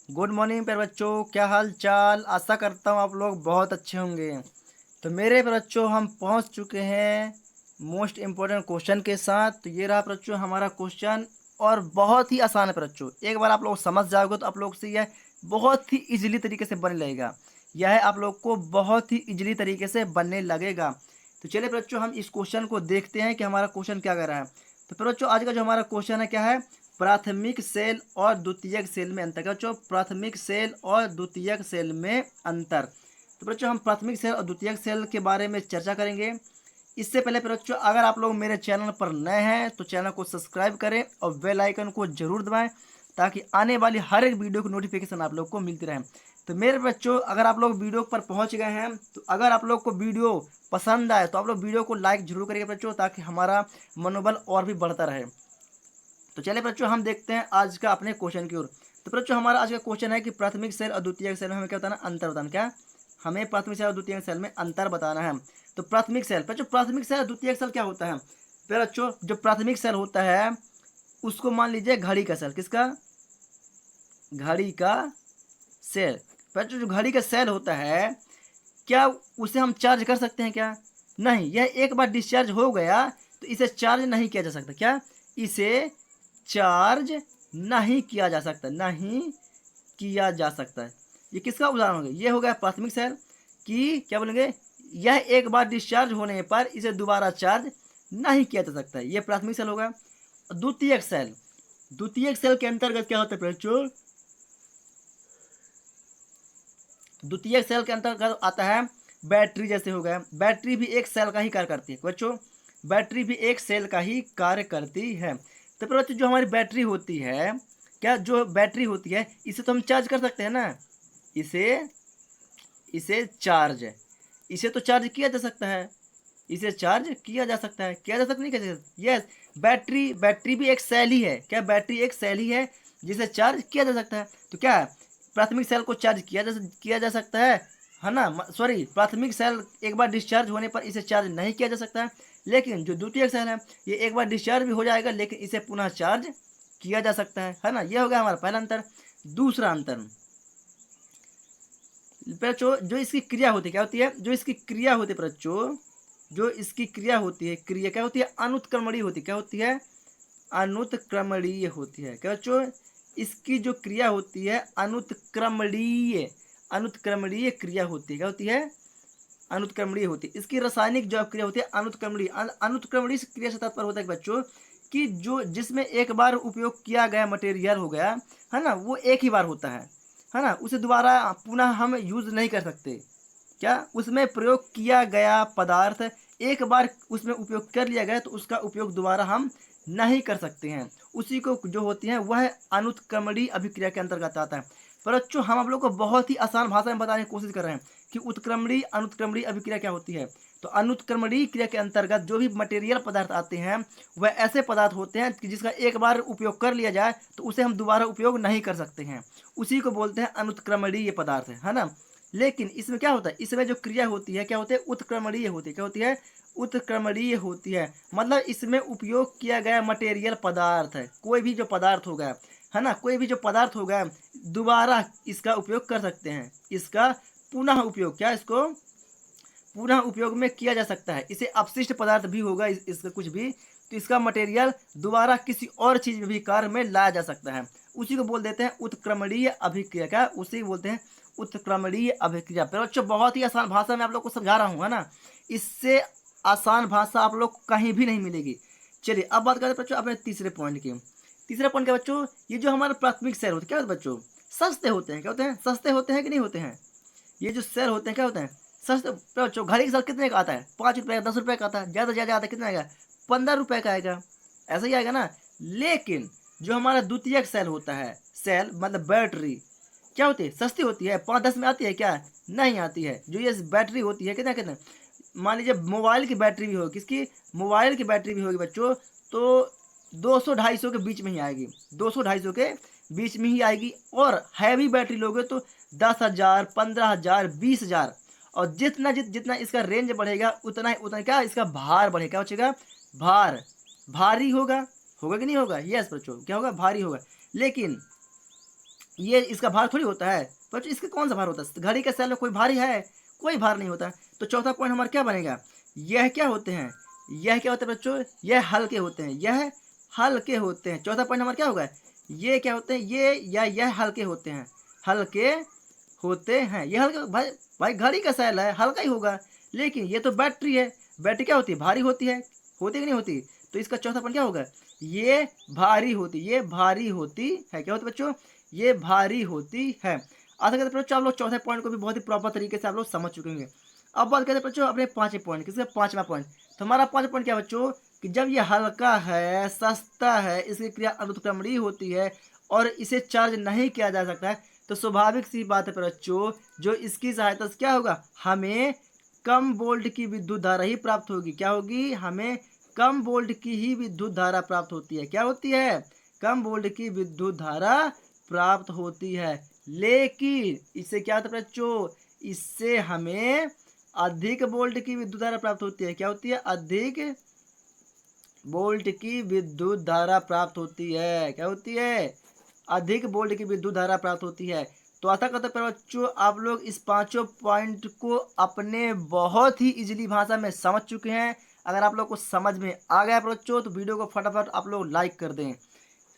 Good morning प्यारे बच्चों, क्या हाल चाल। आशा करता हूँ आप लोग बहुत अच्छे होंगे। तो मेरे प्यारे बच्चों हम पहुँच चुके हैं मोस्ट इम्पोर्टेंट क्वेश्चन के साथ। तो ये रहा प्यारे बच्चों हमारा क्वेश्चन, और बहुत ही आसान है प्यारे बच्चों। एक बार आप लोग समझ जाओगे तो आप लोग से यह बहुत ही इजीली तरीके से बनने लगेगा। यह आप लोग को बहुत ही इजीली तरीके से बनने लगेगा। तो चलिए प्यारे बच्चों हम इस क्वेश्चन को देखते हैं कि हमारा क्वेश्चन क्या कर रहा है। तो प्यारे बच्चों आज का जो हमारा क्वेश्चन है क्या है, प्राथमिक सेल और द्वितीयक सेल में अंतर। बच्चों प्राथमिक सेल और द्वितीयक सेल में अंतर। तो बच्चों हम प्राथमिक सेल और द्वितीयक सेल के बारे में चर्चा करेंगे। इससे पहले बच्चों अगर आप लोग मेरे चैनल पर नए हैं तो चैनल को सब्सक्राइब करें और बेल आइकन को जरूर दबाएं, ताकि आने वाली हर एक वीडियो की नोटिफिकेशन आप लोग को मिलती रहे। तो मेरे बच्चों अगर आप लोग वीडियो पर पहुंच गए हैं तो अगर आप लोग को वीडियो पसंद आए तो आप लोग वीडियो को लाइक जरूर करिए बच्चों, ताकि हमारा मनोबल और भी बढ़ता रहे। तो चलिए बच्चों हम देखते हैं आज का अपने क्वेश्चन की ओर। तो बच्चों हमारा आज का क्वेश्चन है कि प्राथमिक सेल और द्वितीयक सेल में हमें क्या बताना, अंतर बताना। क्या हमें प्राथमिक सेल और द्वितीयक सेल में अंतर बताना है। तो प्राथमिक सेल बच्चों, प्राथमिक सेल और द्वितीयक सेल क्या होता है। फिर बच्चों जो प्राथमिक सेल होता है उसको मान लीजिए घड़ी का सेल। किसका? घड़ी का सेल। बच्चों जो घड़ी का सेल होता है, क्या उसे हम चार्ज कर सकते हैं? क्या नहीं, यह एक बार डिस्चार्ज हो गया तो इसे चार्ज नहीं किया जा सकता। क्या इसे चार्ज नहीं किया जा सकता, नहीं किया जा सकता है। ये किसका उदाहरण हो गया? ये हो गया प्राथमिक सेल कि क्या बोलेंगे, यह एक बार डिस्चार्ज होने पर इसे दोबारा चार्ज नहीं किया जा सकता है। ये प्राथमिक सेल होगा। द्वितीयक सेल, द्वितीयक सेल के अंतर्गत क्या होता है बच्चों? द्वितीयक सेल के अंतर्गत आता है बैटरी। जैसे हो गया, बैटरी भी एक सेल का ही कार्य करती है बच्चों, बैटरी भी एक सेल का ही कार्य करती है। तो फिर बच्चों जो हमारी बैटरी होती है, क्या जो बैटरी होती है इसे तो हम चार्ज कर सकते हैं ना। इसे इसे चार्ज, इसे तो चार्ज किया जा सकता है, इसे चार्ज किया जा सकता है। किया जा सकता नहीं, किया जा सकता? यस, बैटरी, बैटरी भी एक सेल ही है। क्या बैटरी एक सेल ही है जिसे चार्ज किया जा सकता है। तो क्या प्राथमिक सेल को चार्ज किया जा सकता है ना। सॉरी, प्राथमिक सेल एक बार डिस्चार्ज होने पर इसे चार्ज नहीं किया जा सकता है। लेकिन जो द्वितीयक सेल है ये एक बार डिस्चार्ज भी हो जाएगा लेकिन इसे पुनः चार्ज किया जा सकता है ना। ये हो गया हमारा पहला अंतर। दूसरा अंतर बच्चों, जो इसकी क्रिया होती है, क्या होती है? जो इसकी क्रिया होती है बच्चों, जो इसकी क्रिया होती है, क्रिया क्या होती है? अनुत्क्रमणीय होती है। क्या होती है? अनुत्क्रमणीय होती है। क्या बच्चों? इसकी जो क्रिया होती है अनुत्क्रमणीय, अनुत्क्रमणीय क्रिया होती है। क्या होती है? अनुत्क्रमणीय होती है। इसकी रासायनिक जो क्रिया होती है अनुत्क्रमणीय। अनुत्क्रमणीय क्रिया से तात्पर्य होता है बच्चों कि जो जिसमें एक बार उपयोग किया गया मटेरियल हो गया है ना, वो एक ही बार होता है ना, उसे दोबारा पुनः हम यूज नहीं कर सकते। क्या उसमें प्रयोग किया गया पदार्थ एक बार उसमें उपयोग कर लिया गया तो उसका उपयोग दोबारा हम नहीं कर सकते हैं। उसी को जो होती है वह अनुत्क्रमणीय अभिक्रिया के अंतर्गत आता है। पर बच्चों हम आप लोग को बहुत ही आसान भाषा में बताने की कोशिश कर रहे हैं कि उत्क्रमणीय अनुत्क्रमणीय अभिक्रिया क्या होती है। तो अनुत्क्रमणीय क्रिया के अंतर्गत जो भी मटेरियल पदार्थ आते हैं वह ऐसे पदार्थ होते हैं कि जिसका एक बार उपयोग कर लिया जाए तो उसे हम दोबारा उपयोग नहीं कर सकते हैं। उसी को बोलते हैं अनुत्क्रमणीय पदार्थ, है ना। लेकिन इसमें क्या होता है, इसमें जो क्रिया होती है क्या होती है? उत्क्रमणीय होती है। क्या होती है? उत्क्रमणीय होती है। मतलब इसमें उपयोग किया गया मटेरियल पदार्थ है, कोई भी जो पदार्थ हो गया है ना, कोई भी जो पदार्थ हो गया दोबारा इसका उपयोग कर सकते हैं। इसका पुनः उपयोग, क्या इसको पुनः उपयोग में किया जा सकता है। इसे अपशिष्ट पदार्थ भी होगा इसका कुछ भी, तो इसका मटेरियल दोबारा किसी और चीज में भी कार्य में लाया जा सकता है। उसी को बोल देते हैं उत्क्रमणीय अभिक्रिया। क्या उसी बोलते हैं उत्क्रमणीय अभिक्रिया। पर बच्चों बहुत ही आसान भाषा में आप लोग को समझा रहा हूँ, है ना। इससे आसान भाषा आप लोग कहीं भी नहीं मिलेगी। चलिए अब बात करते हैं बच्चों अपने तीसरे पॉइंट की। तीसरा पॉइंट क्या बच्चों, ये जो हमारे प्राथमिक सेल होते हैं क्या होते हैं बच्चों? सस्ते होते हैं। क्या होते हैं? सस्ते होते हैं कि नहीं होते हैं? ये जो सेल होते हैं क्या होते हैं? सस्ते। बच्चों घड़ी का सेल कितने का आता है? 5 रुपये का, 10 रुपये का आता है, ज़्यादा ज़्यादा आता है कितना आएगा? 15 रुपये का आएगा। ऐसा ही आएगा ना। लेकिन जो हमारा द्वितीयक सेल होता है, सेल मतलब बैटरी, क्या होती है? सस्ती होती है। 5-10 में आती है क्या? नहीं आती है। जो ये बैटरी होती है कितना कितना, मान लीजिए मोबाइल की बैटरी भी होगी, किसकी? मोबाइल की बैटरी भी होगी बच्चों, तो 200-250 के बीच में ही आएगी। 200-250 के बीच में ही आएगी। और हैवी बैटरी लोगे तो 10,000, 15,000, 20,000। और जितना इसका रेंज बढ़ेगा उतना क्या इसका भार बढ़ेगा। क्या बचेगा? भार। भारी होगा, होगा कि नहीं होगा? यस बच्चों, क्या होगा? भारी होगा। लेकिन ये इसका भार थोड़ी होता है बच्चों, इसका कौन सा भार होता है? घड़ी के सेल में कोई भारी है? कोई भार नहीं होता। तो चौथा पॉइंट हमारा क्या बनेगा? यह क्या होते हैं? यह क्या होते हैं बच्चों? यह हल्के होते हैं, यह हल्के होते हैं। चौथा पॉइंट हमारा क्या होगा? ये क्या होते हैं? ये या यह हल्के होते हैं, हल्के होते हैं। ये हल्का भाई, भाई घड़ी का सेल है, हल्का ही होगा। लेकिन ये तो बैटरी है, बैटरी क्या होती है? भारी होती है, होती कि नहीं होती? तो इसका चौथा पॉइंट क्या होगा? ये भारी होती, ये भारी होती है। क्या होती है बच्चों? ये भारी होती है। आशा करते बच्चों आप लोग चौथे पॉइंट को भी बहुत ही प्रॉपर तरीके से आप लोग समझ चुके होंगे। अब बात करते हैं बच्चों अपने पांचवें पॉइंट, किसका? पांचवा पॉइंट। तो हमारा पांचवा पॉइंट क्या है बच्चों? कि जब ये हल्का है, सस्ता है, इसकी क्रिया अनुत्क्रमणीय होती है और इसे चार्ज नहीं किया जा सकता है, तो स्वाभाविक सी बात है बच्चों, जो इसकी सहायता से क्या होगा? हमें कम वोल्ट की विद्युत धारा ही प्राप्त होगी। क्या होगी? हमें कम वोल्ट की ही विद्युत धारा प्राप्त होती है। क्या होती है? कम वोल्ट की विद्युत धारा प्राप्त होती है। लेकिन इससे क्या होता है बच्चों? इससे हमें अधिक वोल्ट की विद्युत धारा प्राप्त होती है। क्या होती है? अधिक वोल्ट की विद्युत धारा प्राप्त होती है। क्या होती है? अधिक वोल्ट की विद्युत धारा प्राप्त होती है। तो आशा करते हैं बच्चों आप लोग इस पांचों पॉइंट को अपने बहुत ही इजीली भाषा में समझ चुके हैं। अगर आप लोग को समझ में आ गया बच्चों तो वीडियो को फटाफट आप लोग लाइक कर दें।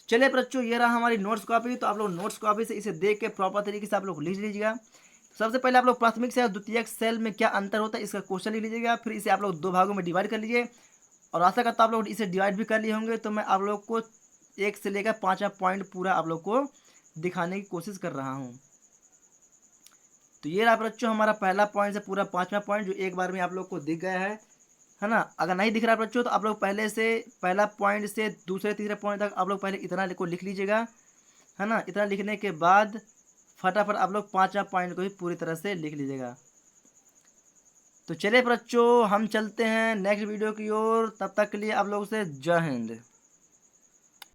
चलिए बच्चों ये रहा हमारी नोट्स कॉपी। तो आप लोग नोट्स कॉपी से इसे देख के प्रॉपर तरीके से आप लोग लिख लीजिएगा। सबसे पहले आप लोग प्राथमिक से द्वितीयक सेल में क्या अंतर होता है इसका क्वेश्चन लिख लीजिएगा। फिर इसे आप लोग दो भागों में डिवाइड कर लीजिए और आशा करता आप लोग इसे डिवाइड भी कर लिए होंगे। तो मैं आप लोग को एक से लेकर पांचवा पॉइंट पूरा आप लोग को दिखाने की कोशिश कर रहा हूँ। तो ये रहा बच्चों हमारा पहला पॉइंट से पूरा पांचवा पॉइंट जो एक बार में आप लोग को दिख गया है ना। अगर नहीं दिख रहा बच्चों तो आप लोग पहले से पहला पॉइंट से दूसरे तीसरे पॉइंट तक आप लोग पहले इतना को लिख लीजिएगा, है ना। इतना लिखने के बाद फटाफट आप लोग पांचवा पॉइंट को भी पूरी तरह से लिख लीजिएगा। तो चलिए बच्चों हम चलते हैं नेक्स्ट वीडियो की ओर। तब तक के लिए आप लोगों से जय हिंद।